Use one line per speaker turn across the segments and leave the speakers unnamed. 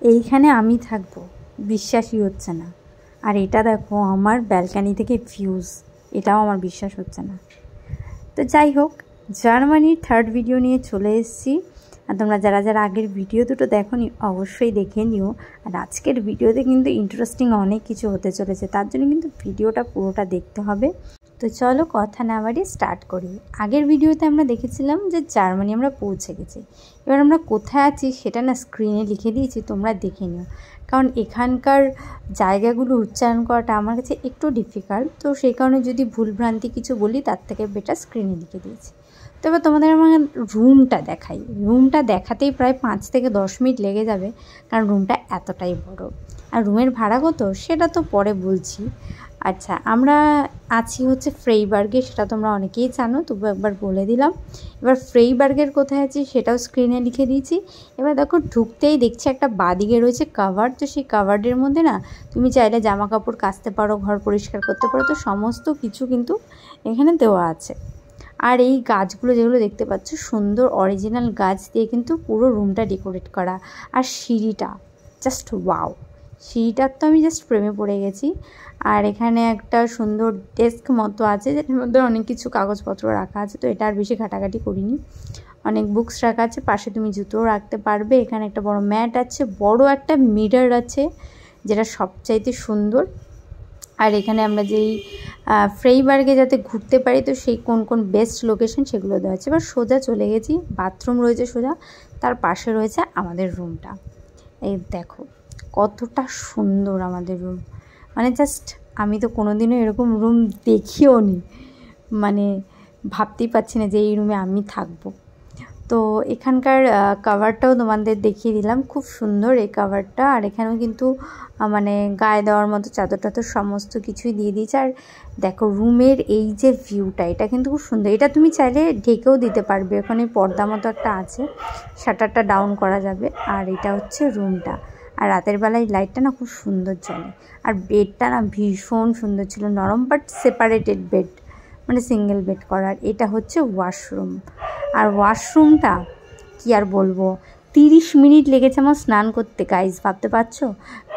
এইখানে আমি থাকবো, বিশ্বাসই হচ্ছে না। আর এটা দেখো আমার ব্যালকানি থেকে ভিউজ, এটাও আমার বিশ্বাস হচ্ছে না। তো যাই হোক, জার্মানির থার্ড ভিডিও নিয়ে চলে এসেছি। আর তোমরা যারা যারা আগের ভিডিও দুটো দেখোনি অবশ্যই দেখে নিও। আর আজকের ভিডিওতে কিন্তু ইন্টারেস্টিং অনেক কিছু হতে চলেছে, তার জন্য কিন্তু ভিডিওটা পুরোটা দেখতে হবে। তো চলো কথা না বাড়িয়ে স্টার্ট করি। আগের ভিডিওতে আমরা দেখেছিলাম যে জার্মানি আমরা পৌঁছে গেছি। এবার আমরা কোথায় আছি সেটা না স্ক্রিনে লিখে দিয়েছি, তোমরা দেখে নিও। কারণ এখানকার জায়গাগুলো উচ্চারণ করাটা আমার কাছে একটু ডিফিকাল্ট, তো সেই কারণে যদি ভুলভ্রান্তি কিছু বলি তার থেকে বেটার স্ক্রিনে লিখে দিয়েছি। তো এবার তোমাদের আমার রুমটা দেখাই। রুমটা দেখাতেই প্রায় 5 থেকে 10 মিনিট লেগে যাবে, কারণ রুমটা এতটাই বড়। আর রুমের ভাড়া কত সেটা তো পরে বলছি। আচ্ছা, আমরা আছি হচ্ছে ফ্রেইবার্গে, সেটা তোমরা অনেকেই জানো, তবু একবার বলে দিলাম। এবার ফ্রেইবার্গের কোথায় আছি সেটাও স্ক্রিনে লিখে দিয়েছি। এবার দেখো ঢুকতেই দেখছি একটা বাদিকে রয়েছে কাভার্ড। তো সেই কাভার্ডের মধ্যে না তুমি চাইলে জামা কাপড় কাচতে পারো, ঘর পরিষ্কার করতে পারো, তো সমস্ত কিছু কিন্তু এখানে দেওয়া আছে। আর এই গাছগুলো যেগুলো দেখতে পাচ্ছ সুন্দর অরিজিনাল গাছ দিয়ে কিন্তু পুরো রুমটা ডেকোরেট করা। আর সিঁড়িটা জাস্ট ওয়াও, সিঁড়িটার তো আমি জাস্ট প্রেমে পড়ে গেছি। আর এখানে একটা সুন্দর ডেস্ক মতো আছে, যেটার মধ্যে অনেক কিছু কাগজপত্র রাখা আছে। তো এটা আর বেশি ঘাটাঘাটি করিনি। অনেক বুকস রাখা আছে, পাশে তুমি জুতোও রাখতে পারবে। এখানে একটা বড় ম্যাট আছে, বড় একটা মিরর আছে যেটা সবচাইতে সুন্দর। আর এখানে আমরা যেই ফ্রেইবার্গে যাতে ঘুরতে পারি, তো সেই কোন কোন বেস্ট লোকেশন সেগুলো দেওয়া আছে। এবার সোজা চলে গেছি, বাথরুম রয়েছে সোজা, তার পাশে রয়েছে আমাদের রুমটা। এই দেখো কতটা সুন্দর আমাদের রুম, মানে জাস্ট আমি তো কোনোদিনও এরকম রুম দেখিও নি, মানে ভাবতেই পারছি না যে এই রুমে আমি থাকবো। তো এখানকার কাভারটাও তোমাদের দেখিয়ে দিলাম, খুব সুন্দর এই কাভারটা। আর এখানেও কিন্তু মানে গায়ে দেওয়ার মতো চাদর টাদর সমস্ত কিছুই দিয়ে দিয়েছে। আর দেখো রুমের এই যে ভিউটা, এটা কিন্তু খুব সুন্দর। এটা তুমি চাইলে ঢেকেও দিতে পারবে, ওখানে পর্দা মতো একটা আছে, শাটারটা ডাউন করা যাবে। আর এটা হচ্ছে রুমটা। আর রাতের বেলায় লাইটটা না খুব সুন্দর জ্বলে। আর বেডটা না ভীষণ সুন্দর ছিল, নরম বাট সেপারেটেড বেড, মানে সিঙ্গেল বেড করার। এটা হচ্ছে ওয়াশরুম। আর ওয়াশরুমটা কি আর বলবো, 30 মিনিট লেগেছে আমার স্নান করতে গাইজ, ভাবতে পারছো?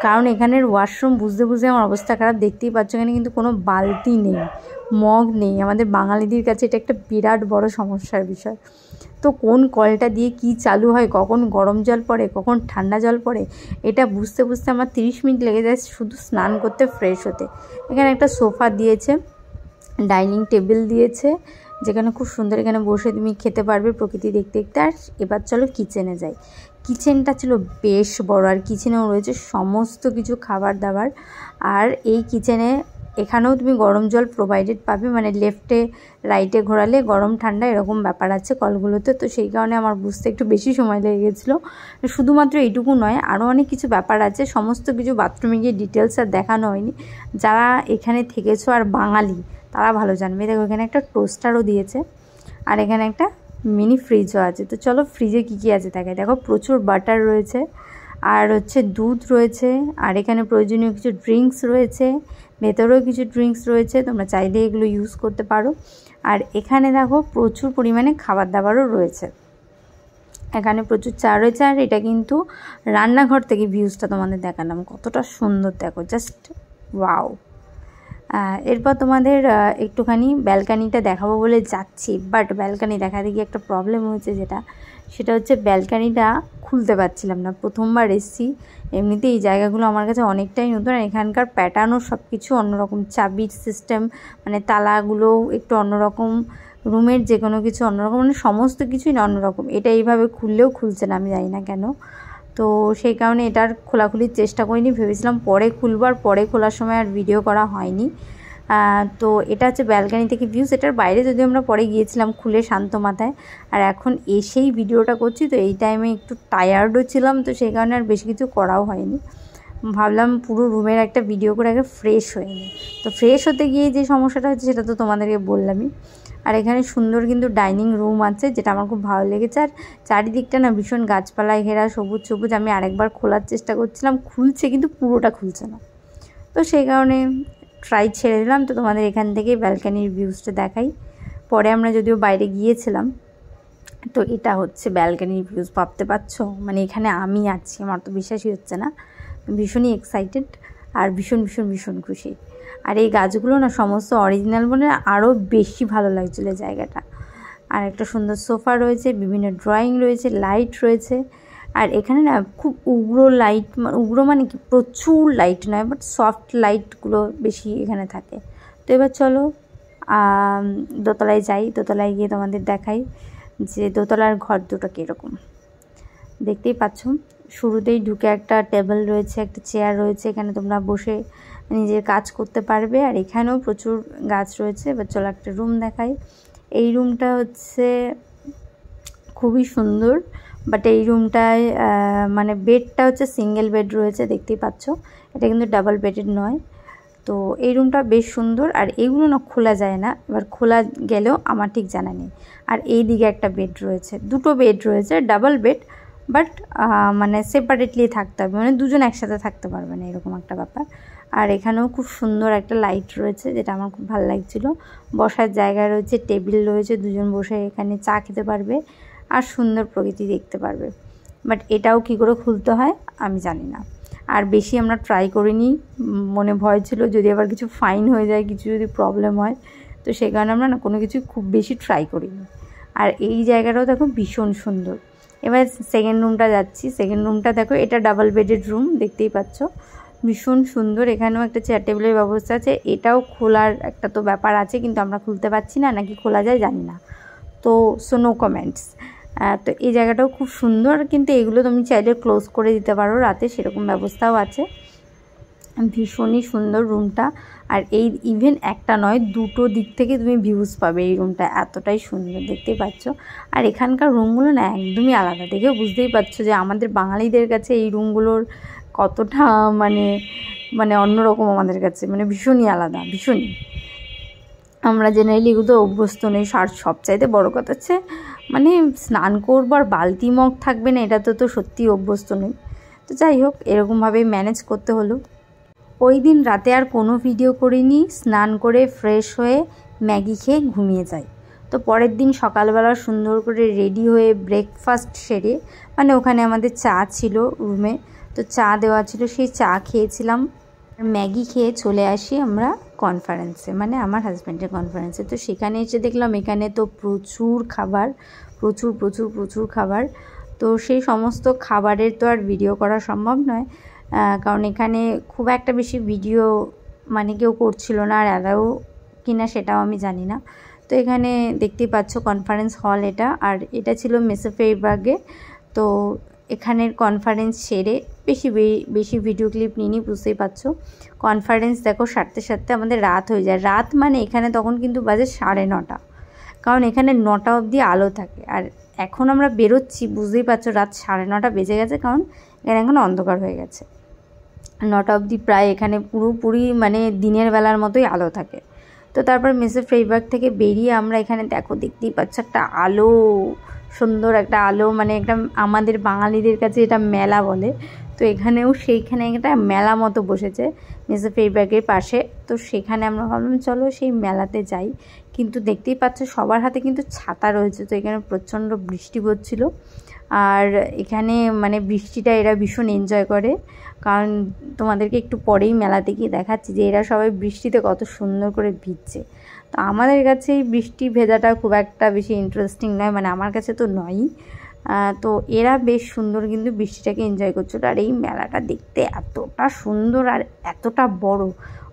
কারণ এখানের ওয়াশরুম বুঝতে বুঝতে আমার অবস্থা খারাপ। দেখতেই পাচ্ছ এখানে কিন্তু কোনো বালতি নেই, মগ নেই। আমাদের বাঙালিদের কাছে এটা একটা বিরাট বড় সমস্যার বিষয়। তো কোন কলটা দিয়ে কি চালু হয়, কখন গরম জল পড়ে, কখন ঠান্ডা জল পড়ে, এটা বুঝতে বুঝতে আমার 30 মিনিট লেগে যায় শুধু স্নান করতে, ফ্রেশ হতে। এখানে একটা সোফা দিয়েছে, ডাইনিং টেবিল দিয়েছে, যেখানে খুব সুন্দর এখানে বসে তুমি খেতে পারবে প্রকৃতি দেখতে দেখতে। আর এবার চলো কিচেনে যাই। কিচেনটা ছিল বেশ বড়, আর কিচেনেও রয়েছে সমস্ত কিছু খাবার দাবার। আর এই কিচেনে এখানেও তুমি গরম জল প্রোভাইডেড পাবে, মানে লেফটে রাইটে ঘোরালে গরম ঠান্ডা এরকম ব্যাপার আছে কলগুলোতে। তো সেই কারণে আমার বুঝতে একটু বেশি সময় লেগে গেছিলো। শুধুমাত্র এইটুকু নয়, আরও অনেক কিছু ব্যাপার আছে, সমস্ত কিছু বাথরুমে গিয়ে ডিটেলস আর দেখানো হয়নি। যারা এখানে থেকেছো আর বাঙালি তারা ভালো জানবে। দেখো এখানে একটা টোস্টারও দিয়েছে, আর এখানে একটা মিনি ফ্রিজও আছে। তো চলো ফ্রিজে কী কী আছে দেখায়। দেখো প্রচুর বাটার রয়েছে, আর হচ্ছে দুধ রয়েছে, আর এখানে প্রয়োজনীয় কিছু ড্রিঙ্কস রয়েছে, ভেতরেও কিছু ড্রিঙ্কস রয়েছে, তোমরা চাইলে এগুলো ইউজ করতে পারো। আর এখানে দেখো প্রচুর পরিমাণে খাবার দাবারও রয়েছে, এখানে প্রচুর চা রয়েছে। আর এটা কিন্তু রান্নাঘর থেকে ভিউজটা তোমাদের দেখালাম, কতটা সুন্দর দেখো, জাস্ট ওয়াও। এরপর তোমাদের একটুখানি ব্যালকানিটা দেখাবো বলে যাচ্ছি, বাট ব্যালকানি দেখাতে গিয়ে একটা প্রবলেম হয়েছে, সেটা হচ্ছে ব্যালকানিটা খুলতে পারছিলাম না। প্রথমবার এসেছি, এমনিতে এই জায়গাগুলো আমার কাছে অনেকটাই নতুন। আর এখানকার প্যাটার্নও সব কিছু অন্যরকম, চাবির সিস্টেম মানে তালাগুলোও একটু অন্যরকম, রুমের যে কোনো কিছু অন্যরকম, মানে সমস্ত কিছুই অন্যরকম। এটা এইভাবে খুললেও খুলছে না, আমি জানি না কেন। তো সেই কারণে এটার খোলাখুলির চেষ্টা করিনি, ভেবেছিলাম পরে খুলবো, আর পরে খোলার সময় আর ভিডিও করা হয়নি। তো এটা হচ্ছে ব্যালকানি থেকে ভিউজ। এটার বাইরে যদিও আমরা পরে গিয়েছিলাম খুলে শান্ত মাথায়, আর এখন এসেই ভিডিওটা করছি। তো এই টাইমে একটু টায়ার্ডও ছিলাম, তো সেই কারণে আর বেশি কিছু করাও হয়নি। ভাবলাম পুরো রুমের একটা ভিডিও করে আগে ফ্রেশ হয়ে নিই। তো ফ্রেশ হতে গিয়ে যে সমস্যাটা হচ্ছে সেটা তো তোমাদেরকে বললামই। আর এখানে সুন্দর কিন্তু ডাইনিং রুম আছে, যেটা আমার খুব ভালো লেগেছে। আর চারিদিকটা না ভীষণ গাছপালায় ঘেরা, সবুজ সবুজ। আমি আরেকবার খোলার চেষ্টা করছিলাম, খুলছে কিন্তু পুরোটা খুলছে না, তো সেই কারণে ট্রাই ছেড়ে দিলাম। তো তোমাদের এখান থেকেই ব্যালকানির ভিউজটা দেখাই। পরে আমরা যদিও বাইরে গিয়েছিলাম, তো এটা হচ্ছে ব্যালকানির ভিউজ, ভাবতে পারছো? মানে এখানে আমি আছি, আমার তো বিশ্বাসই হচ্ছে না। ভীষণই এক্সাইটেড আর ভীষণ ভীষণ ভীষণ খুশি। আর এই গাছগুলো না সমস্ত অরিজিনাল বলে আরও বেশি ভালো লাগছিল জায়গাটা। আর একটা সুন্দর সোফা রয়েছে, বিভিন্ন ড্রয়িং রয়েছে, লাইট রয়েছে। আর এখানে না খুব উগ্র লাইট, উগ্র মানে কি প্রচুর লাইট নয়, বাট সফট লাইটগুলো বেশি এখানে থাকে। তো এবার চলো দোতলায় যাই, দোতলায় গিয়ে তোমাদের দেখাই যে দোতলার ঘর দুটো কীরকম। দেখতেই পাচ্ছ, শুরুতেই ঢুকে একটা টেবিল রয়েছে, একটা চেয়ার রয়েছে, এখানে তোমরা বসে নিজের কাজ করতে পারবে। আর এখানেও প্রচুর গাছ রয়েছে। এবার চলো একটা রুম দেখাই। এই রুমটা হচ্ছে খুবই সুন্দর, বাট এই রুমটায় মানে বেডটা হচ্ছে সিঙ্গেল বেড রয়েছে, দেখতেই পাচ্ছ। এটা কিন্তু ডাবল বেডের নয়। তো এই রুমটা বেশ সুন্দর। আর এইগুলো না খোলা যায় না, এবার খোলা গেলেও আমার ঠিক জানা নেই। আর এই দিকে একটা বেড রয়েছে, দুটো বেড রয়েছে, ডাবল বেড, বাট মানে সেপারেটলি থাকতে হবে, মানে দুজন একসাথে থাকতে পারবে না, এরকম একটা ব্যাপার। আর এখানেও খুব সুন্দর একটা লাইট রয়েছে, যেটা আমার খুব ভালো লাগছিলো। বসার জায়গা রয়েছে, টেবিল রয়েছে, দুজন বসে এখানে চা খেতে পারবে আর সুন্দর প্রকৃতি দেখতে পারবে। বাট এটাও কী করে খুলতে হয় আমি জানি না। আর বেশি আমরা ট্রাই করিনি, মনে ভয় ছিল যদি আবার কিছু ফাইন হয়ে যায়, কিছু যদি প্রবলেম হয়, তো সেই কারণে আমরা না কোনো কিছু খুব বেশি ট্রাই করিনি। আর এই জায়গাটাও দেখো ভীষণ সুন্দর। এবার সেকেন্ড রুমটা যাচ্ছি। সেকেন্ড রুমটা দেখো, এটা ডাবল বেডেড রুম, দেখতেই পাচ্ছ, ভীষণ সুন্দর। এখানেও একটা চেয়ার টেবিলের ব্যবস্থা আছে। এটাও খোলার একটা তো ব্যাপার আছে, কিন্তু আমরা খুলতে পারছি না, নাকি খোলা যায় জানি না, তো সো নো কমেন্টস। তো এই জায়গাটাও খুব সুন্দর, কিন্তু এগুলো তুমি চাইলে ক্লোজ করে দিতে পারো রাতে, সেরকম ব্যবস্থাও আছে। ভীষণই সুন্দর রুমটা। আর এই ইভেন একটা নয়, দুটো দিক থেকে তুমি ভিউজ পাবে এই রুমটা, এতটাই সুন্দর, দেখতেই পাচ্ছ। আর এখানকার রুমগুলো না একদমই আলাদা, দেখে বুঝতেই পারছো যে আমাদের বাঙালিদের কাছে এই রুমগুলোর কতটা মানে অন্যরকম আমাদের কাছে, মানে ভীষণই আলাদা, ভীষণই। আমরা জেনারেলি এগুলো অভ্যস্ত নেই। সবচাইতে বড় কথা হচ্ছে মানে স্নান করবো আর বালতি মগ থাকবে না, এটা তো সত্যিই অভ্যস্ত নই। তো যাই হোক, এরকমভাবেই ম্যানেজ করতে হলো। ওই দিন রাতে আর কোনো ভিডিও করিনি, স্নান করে ফ্রেশ হয়ে ম্যাগি খেয়ে ঘুমিয়ে যাই। তো পরের দিন সকালবেলা সুন্দর করে রেডি হয়ে ব্রেকফাস্ট সেরে, মানে ওখানে আমাদের চা ছিল রুমে, তো চা দেওয়া ছিল, সেই চা খেয়েছিলাম। ম্যাগি খেয়ে চলে আসি আমরা কনফারেন্সে, মানে আমার হাজব্যান্ডের কনফারেন্সে। তো সেখানে এসে দেখলাম এখানে তো প্রচুর খাবার, প্রচুর প্রচুর প্রচুর খাবার। তো সেই সমস্ত খাবারের তো আর ভিডিও করা সম্ভব নয়, কারণ এখানে খুব একটা বেশি ভিডিও মানে কেউ করছিল না, আর অ্যালাউ কিনা সেটাও আমি জানি না। তো এখানে দেখতেই পাচ্ছ কনফারেন্স হল এটা, আর এটা ছিল মেসে ফেইবার্গে। তো এখানের কনফারেন্স সেরে বেশি ভিডিও ক্লিপ নিইনি, বুঝতেই পারছো। কনফারেন্স দেখো সারতে সারতে আমাদের রাত হয়ে যায়। রাত মানে এখানে তখন কিন্তু বাজে 9:30, কারণ এখানে 9টা অবধি আলো থাকে। আর এখন আমরা বেরোচ্ছি, বুঝতেই পারছো রাত 9:30 বেজে গেছে, কারণ এখানে এখন অন্ধকার হয়ে গেছে। 9টা অবধি প্রায় এখানে পুরোপুরি মানে দিনের বেলার মতোই আলো থাকে। তো তারপর মেসে ফ্রেইবার্গ থেকে বেরিয়ে আমরা এখানে দেখতেই পাচ্ছ একটা আলো, সুন্দর একটা আলো, মানে একটা আমাদের বাঙালিদের কাছে এটা মেলা বলে। তো এখানেও সেইখানে একটা মেলা মতো বসেছে মেসে ফেইবার্গের পাশে। তো সেখানে আমরা ভাবলাম চলো সেই মেলাতে যাই, কিন্তু দেখতেই পাচ্ছ সবার হাতে কিন্তু ছাতা রয়েছে। তো এখানে প্রচণ্ড বৃষ্টি পড়ছিল, আর এখানে মানে বৃষ্টিটা এরা ভীষণ এনজয় করে, কারণ তোমাদেরকে একটু পরেই মেলাতে গিয়ে দেখাচ্ছি যে এরা সবাই বৃষ্টিতে কত সুন্দর করে ভিজছে। তো আমাদের কাছে এই বৃষ্টি ভেজাটা খুব একটা বেশি ইন্টারেস্টিং নয়, মানে আমার কাছে তো নয়ই। তো এরা বেশ সুন্দর কিন্তু বৃষ্টিটাকে এনজয় করছিল। আর এই মেলাটা দেখতে এতটা সুন্দর আর এতটা বড়,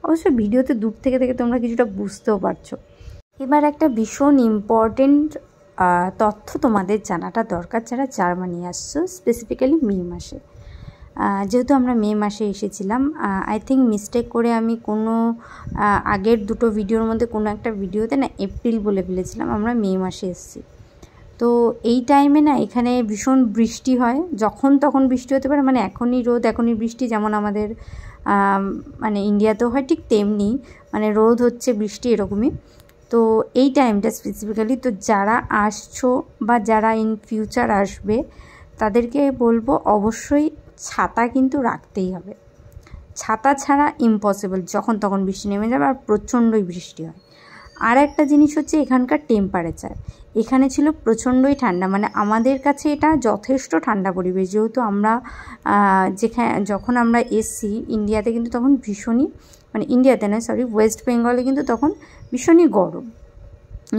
অবশ্য ভিডিওতে দূর থেকে তোমরা কিছুটা বুঝতেও পারছো। এবার একটা ভীষণ ইম্পর্টেন্ট তথ্য তোমাদের জানাটা দরকার যারা জার্মানি আসছো, স্পেসিফিক্যালি মে মাসে। যেহেতু আমরা মে মাসে এসেছিলাম, আই থিঙ্ক মিস্টেক করে আমি কোনো আগের দুটো ভিডিওর মধ্যে কোনো একটা ভিডিওতে না এপ্রিল বলে ফেলেছিলাম, আমরা মে মাসে এসেছি। তো এই টাইমে না এখানে ভীষণ বৃষ্টি হয়, যখন তখন বৃষ্টি হতে পারে, মানে এখনই রোদ এখনই বৃষ্টি, যেমন আমাদের মানে ইন্ডিয়াতেও হয় ঠিক তেমনি, মানে রোদ হচ্ছে বৃষ্টি এরকমই। তো এই টাইমটা স্পেসিফিক্যালি, তো যারা আসছো বা যারা ইন ফিউচার আসবে তাদেরকে বলবো অবশ্যই ছাতা কিন্তু রাখতেই হবে। ছাতা ছাড়া ইম্পসিবল, যখন তখন বৃষ্টি নেমে যাবে আর প্রচণ্ডই বৃষ্টি হয়। আর একটা জিনিস হচ্ছে এখানকার টেম্পারেচার। এখানে ছিল প্রচণ্ডই ঠান্ডা, মানে আমাদের কাছে এটা যথেষ্ট ঠান্ডা পরিবেশ, যেহেতু আমরা যখন আমরা এসছি ইন্ডিয়াতে কিন্তু তখন ভীষণই, মানে ইন্ডিয়াতে নয় সরি, ওয়েস্ট বেঙ্গলে কিন্তু তখন ভীষণই গরম,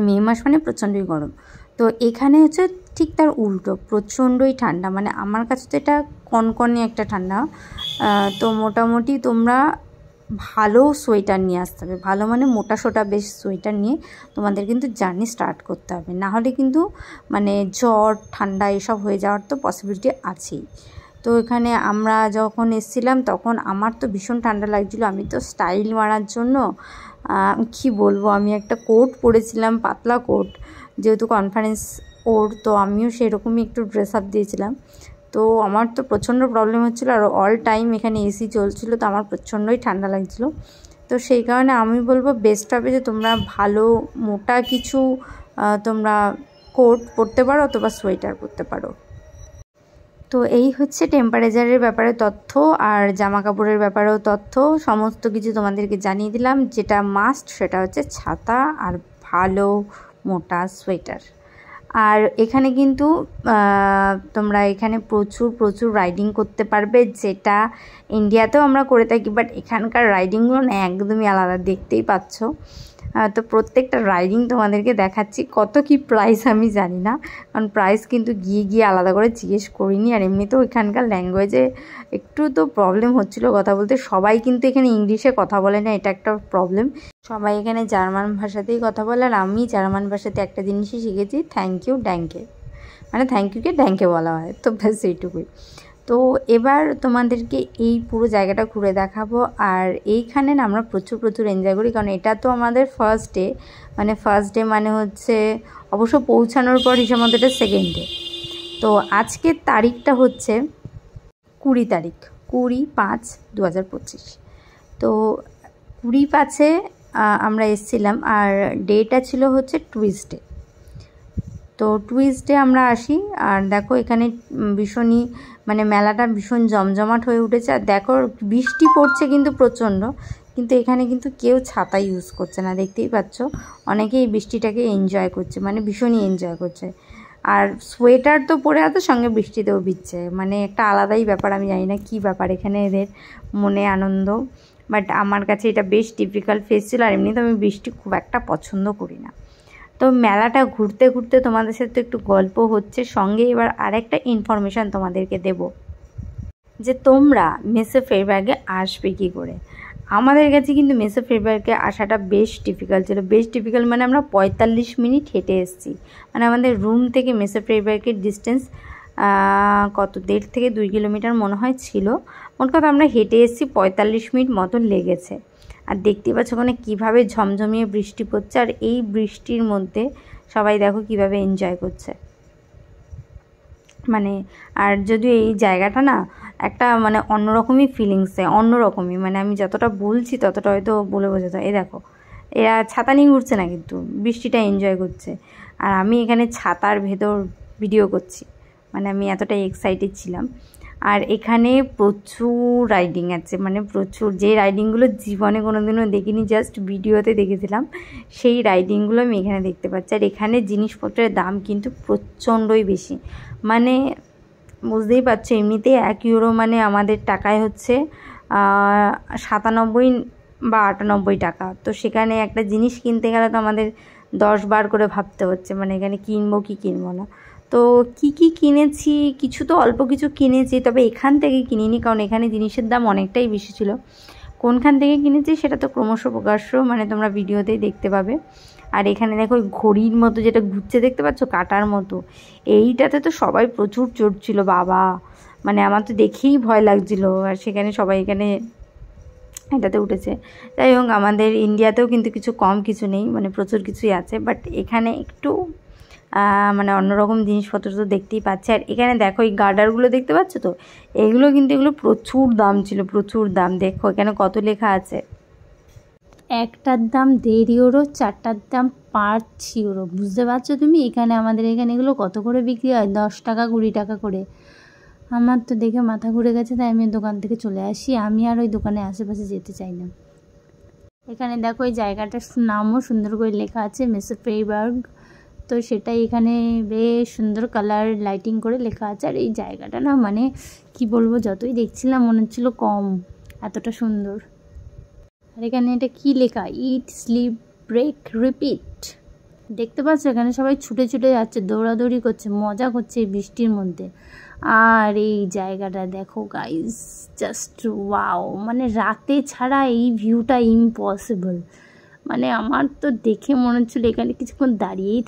মে মাস মানে প্রচণ্ডই গরম। তো এখানে হচ্ছে ঠিক তার উল্টো, প্রচণ্ডই ঠান্ডা, মানে আমার কাছে তো এটা কনকনে একটা ঠান্ডা। তো মোটামুটি তোমরা ভালো সোয়েটার নিয়ে আসতে হবে, ভালো মানে মোটা সোটা বেশ সোয়েটার নিয়ে তোমাদের কিন্তু জার্নি স্টার্ট করতে হবে, না হলে কিন্তু মানে জ্বর ঠান্ডা এসব হয়ে যাওয়ার তো পসিবিলিটি আছেই। তো এখানে আমরা যখন এসেছিলাম তখন আমার তো ভীষণ ঠান্ডা লাগছিলো, আমি তো স্টাইল মারার জন্য কি বলবো, আমি একটা কোট পরেছিলাম, পাতলা কোট, যেহেতু কনফারেন্স ওর, তো আমিও সেরকমই একটু ড্রেস আপ দিয়েছিলাম। তো আমার তো প্রচণ্ড প্রবলেম হচ্ছিলো, আর অল টাইম এখানে এসি চলছিল, তো আমার প্রচণ্ডই ঠান্ডা লাগছিলো। তো সেই কারণে আমি বলবো বেস্ট হবে যে তোমরা ভালো মোটা কিছু তোমরা কোট পরতে পারো অথবা সোয়েটার পরতে পারো। তো এই হচ্ছে টেম্পারেচারের ব্যাপারে তথ্য, আর জামা কাপড়ের ব্যাপারেও তথ্য, সমস্ত কিছু তোমাদেরকে জানিয়ে দিলাম। যেটা মাস্ট সেটা হচ্ছে ছাতা আর ভালো মোটা সোয়েটার। আর এখানে কিন্তু তোমরা এখানে প্রচুর রাইডিং করতে পারবে, যেটা ইন্ডিয়াতেও আমরা করে থাকি, বাট এখানকার রাইডিংগুলো না একদমই আলাদা, দেখতেই পাচ্ছ। তো প্রত্যেকটা রাইডিং তোমাদেরকে দেখাচ্ছি। কত কি প্রাইস আমি জানি না, কারণ প্রাইস কিন্তু গিয়ে আলাদা করে জিজ্ঞেস করিনি। আর এমনিতেও এখানকার ল্যাঙ্গুয়েজে একটু তো প্রবলেম হচ্ছিলো কথা বলতে, সবাই কিন্তু এখানে ইংলিশে কথা বলে না, এটা একটা প্রবলেম। সবাই এখানে জার্মান ভাষাতেই কথা বলে, আর আমি জার্মান ভাষাতে একটা জিনিসই শিখেছি, থ্যাংক ইউ ড্যাঙ্কে, মানে থ্যাংক ইউকে ড্যাঙ্কে বলা হয়, তো ব্যাস এইটুকুই। তো এবার তোমাদেরকে এই পুরো জায়গাটা ঘুরে দেখাবো। আর এইখানে না আমরা প্রচুর এনজয় করি, কারণ এটা তো আমাদের ফার্স্ট ডে মানে হচ্ছে অবশ্য পৌঁছানোর পর হিসাব মতো এটা সেকেন্ড ডে। তো আজকের তারিখটা হচ্ছে 20 তারিখ, 20/5/2025। তো 20/5-এ আমরা এসেছিলাম, আর ডেটা ছিল হচ্ছে টুইসডে। তো টুইসডে আমরা আসি, আর দেখো এখানে ভীষণই মানে মেলাটা ভীষণ জমজমাট হয়ে উঠেছে। আর দেখো বৃষ্টি পড়ছে কিন্তু প্রচণ্ড, কিন্তু এখানে কিন্তু কেউ ছাতা ইউজ করছে না, দেখতেই পাচ্ছ। অনেকেই বৃষ্টিটাকে এনজয় করছে, মানে ভীষণই এনজয় করছে। আর সোয়েটার তো পরে আছে, সঙ্গে বৃষ্টিতেও ভিজছে, মানে একটা আলাদাই ব্যাপার। আমি জানি না কী ব্যাপার এখানে এদের মনে আনন্দ, বাট আমার কাছে এটা বেশ ডিফিকাল্ট ফেস ছিল। আর এমনিতে আমি বৃষ্টি খুব একটা পছন্দ করি না। তো মেলাটা ঘুরতে তোমাদের সাথে একটু গল্প হচ্ছে, সঙ্গে এবার আরেকটা ইনফরমেশান তোমাদেরকে দেব, যে তোমরা মেসো ফেয়ারবার্গে আসবে কী করে। আমাদের কাছে কিন্তু মেসো ফেয়ারবার্গে আসাটা বেশ ডিফিকাল্ট ছিল, বেশ ডিফিকাল্ট মানে আমরা 45 মিনিট হেঁটে এসেছি, মানে আমাদের রুম থেকে মেসো ফেয়ারবার্গের ডিস্টেন্স কত 1.5 থেকে 2 কিলোমিটার মনে হয় ছিল। মোট কথা আমরা হেঁটে এসেছি, 45 মিনিট মতন লেগেছে। আর দেখতে পাচ্ছ ওখানে কীভাবে ঝমঝমিয়ে বৃষ্টি পড়ছে, আর এই বৃষ্টির মধ্যে সবাই দেখো কীভাবে এনজয় করছে। মানে আর যদিও এই জায়গাটা না একটা মানে অন্যরকমই ফিলিংসে, অন্যরকমই, মানে আমি যতটা বলছি ততটা হয়তো বলে বোঝাতে। এই দেখো এরা ছাতা নিয়ে ঘুরছে না, কিন্তু বৃষ্টিটা এনজয় করছে। আর আমি এখানে ছাতার ভেতর ভিডিও করছি, মানে আমি এতটাই এক্সাইটেড ছিলাম। আর এখানে প্রচুর রাইডিং আছে, মানে প্রচুর, যে রাইডিংগুলো জীবনে কোনোদিনও দেখিনি, জাস্ট ভিডিওতে দেখেছিলাম, সেই রাইডিংগুলো আমি এখানে দেখতে পাচ্ছি। আর এখানে জিনিসপত্রের দাম কিন্তু প্রচণ্ডই বেশি, মানে বুঝতেই পারছো, এমনিতেই 1 ইউরো মানে আমাদের টাকায় হচ্ছে 97 বা 98 টাকা। তো সেখানে একটা জিনিস কিনতে গেলে তো আমাদের 10 বার করে ভাবতে হচ্ছে, মানে এখানে কিনবো কি কিনবো না। তো কি কিনেছি, কিছু তো অল্প কিছু কিনেছি, তবে এখান থেকে কিনিনি, কারণ এখানে জিনিসের দাম অনেকটাই বেশি ছিল। কোনখান থেকে কিনেছি সেটা তো ক্রমশ প্রকাশ্য, মানে তোমরা ভিডিওতেই দেখতে পাবে। আর এখানে দেখো ঘড়ির মতো যেটা ঘুরছে দেখতে পাচ্ছ, কাটার মতো, এইটাতে তো সবাই প্রচুর চড়ছিল বাবা, মানে আমার তো দেখেই ভয় লাগছিল। আর সেখানে সবাই এখানে এটাতে উঠেছে। যাই হোক, আমাদের ইন্ডিয়াতেও কিন্তু কিছু নেই, মানে প্রচুর কিছুই আছে, বাট এখানে একটু মানে অন্যরকম জিনিসপত্র তো দেখতেই পাচ্ছে। আর এখানে দেখো এই গার্ডারগুলো দেখতে পাচ্ছ তো, এগুলো কিন্তু এগুলো প্রচুর দাম ছিল, প্রচুর দাম। দেখো এখানে কত লেখা আছে, একটার দাম 1.5 ইউরো, 4টার দাম 5 ইউরো। বুঝতে পারছো তুমি, এখানে আমাদের এখানে এগুলো কত করে বিক্রি হয়, 10 টাকা 20 টাকা করে। আমার তো দেখে মাথা ঘুরে গেছে, তাই আমি দোকান থেকে চলে আসি, আমি আর ওই দোকানে আশেপাশে যেতে চাই না। এখানে দেখো এই জায়গাটার নামও সুন্দর করে লেখা আছে মেসোফ্রেইবার্গ। তো সেটাই এখানে বেশ সুন্দর কালার লাইটিং করে লেখা আছে। আর এই জায়গাটা না মানে কি বলবো, যতই দেখছিলাম মনে হচ্ছিল কম, এতটা সুন্দর। আর এখানে এটা কি লেখা, ইট স্লিপ ব্রেক রিপিট। দেখতে পাচ্ছ এখানে সবাই ছুটে ছুটে যাচ্ছে, দৌড়াদৌড়ি করছে, মজা করছে এই বৃষ্টির মধ্যে। আর এই জায়গাটা দেখো গাইস, জাস্ট ওয়াও, মানে রাতে ছাড়া এই ভিউটা ইম্পসিবল। মানে আমার তো দেখে মনে হচ্ছিলো এখানে কিছুক্ষণ দাঁড়িয়েই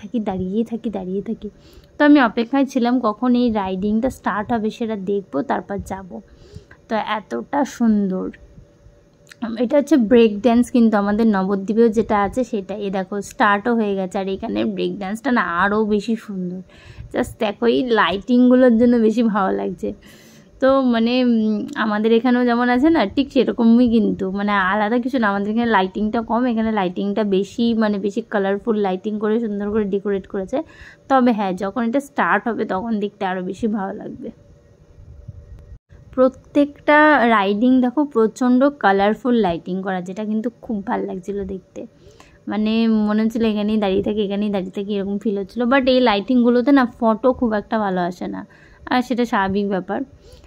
থাকি। তো আমি অপেক্ষায় ছিলাম কখন এই রাইডিংটা স্টার্ট হবে সেটা দেখবো, তারপর যাব। তো এতটা সুন্দর। এটা হচ্ছে ব্রেক ড্যান্স, কিন্তু আমাদের নবদ্বীপেও যেটা আছে সেটা। এই দেখো স্টার্টও হয়ে গেছে। আর এখানে ব্রেক ড্যান্সটা না আরও বেশি সুন্দর। জাস্ট দেখো এই লাইটিংগুলোর জন্য বেশি ভালো লাগছে। তো মানে আমাদের এখানেও যেমন আছে না, ঠিক সেরকমই, কিন্তু মানে আলাদা কিছু না। আমাদের এখানে লাইটিংটা কম, এখানে লাইটিংটা বেশি, মানে বেশি কালারফুল লাইটিং করে সুন্দর করে ডেকোরেট করেছে। তবে হ্যাঁ, যখন এটা স্টার্ট হবে তখন দেখতে আরও বেশি ভালো লাগবে। প্রত্যেকটা রাইডিং দেখো প্রচণ্ড কালারফুল লাইটিং করা, যেটা কিন্তু খুব ভালো লাগছিলো দেখতে। মানে মনে হচ্ছিলো এখানেই দাঁড়িয়ে থাকি এরকম ফিল হচ্ছিলো। বাট এই লাইটিংগুলোতে না ফটো খুব একটা ভালো আসে না, আর সেটা স্বাভাবিক ব্যাপার।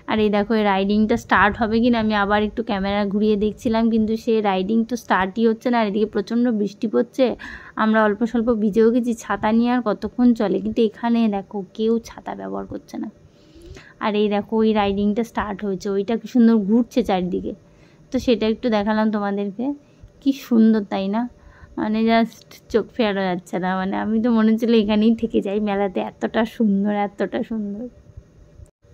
আর এই দেখো এই রাইডিংটা স্টার্ট হবে কি না, আমি আবার একটু ক্যামেরা ঘুরিয়ে দেখছিলাম, কিন্তু সে রাইডিং তো স্টার্টই হচ্ছে না। আর এদিকে প্রচণ্ড বৃষ্টি পড়ছে, আমরা অল্প স্বল্প ভিজেও গেছি। ছাতা নিয়ে আর কতক্ষণ চলে, কিন্তু এখানে দেখো কেউ ছাতা ব্যবহার করছে না। আর এই দেখো ওই রাইডিংটা স্টার্ট হয়েছে, ওইটা কি সুন্দর ঘুরছে চারদিকে। তো সেটা একটু দেখালাম তোমাদেরকে, কি সুন্দর তাই না? মানে জাস্ট চোখ ফেরানো যাচ্ছে না। মানে আমি তো মনে হচ্ছিলো এখানেই থেকে যাই মেলাতে, এতটা সুন্দর।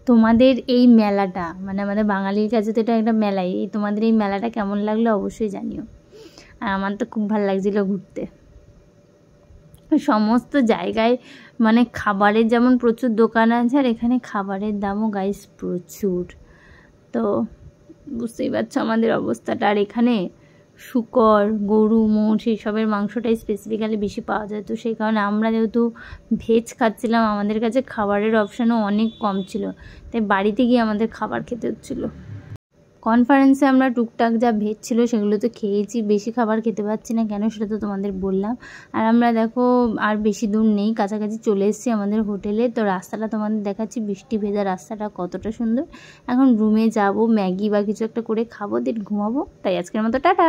তোমাদের এই মেলাটা, মানে আমাদের বাঙালির কাছে তো এটা একটা মেলাই, তোমাদের এই মেলাটা কেমন লাগলো অবশ্যই জানিও। আর আমার তো খুব ভালো লাগছিলো ঘুরতে। সমস্ত জায়গায় মানে খাবারের যেমন প্রচুর দোকান আছে, আর এখানে খাবারের দামও গাইস প্রচুর। তো বুঝতেই পারছো আমাদের অবস্থাটা। আর এখানে শূকর, গরু, মোষ এইসবের মাংসটাই স্পেসিফিক্যালি বেশি পাওয়া যায়। তো সেই কারণে আমরা যেহেতু ভেজ খাচ্ছিলাম, আমাদের কাছে খাবারের অপশানও অনেক কম ছিল, তাই বাড়িতে গিয়ে আমাদের খাবার খেতে হচ্ছিলো। কনফারেন্সে আমরা টুকটাক যা ভেজ ছিল সেগুলো তো খেয়েছি, বেশি খাবার খেতে পারছি না কেন সেটা তো তোমাদের বললাম। আর আমরা দেখো আর বেশি দূর নেই, কাছাকাছি চলে এসেছি আমাদের হোটেলে। তো রাস্তাটা তোমাদের দেখাচ্ছি, বৃষ্টি ভেজা রাস্তাটা কতটা সুন্দর। এখন রুমে যাব, ম্যাগি বা কিছু একটা করে খাবো, দেন ঘুমাবো। তাই আজকের মতো টাটা।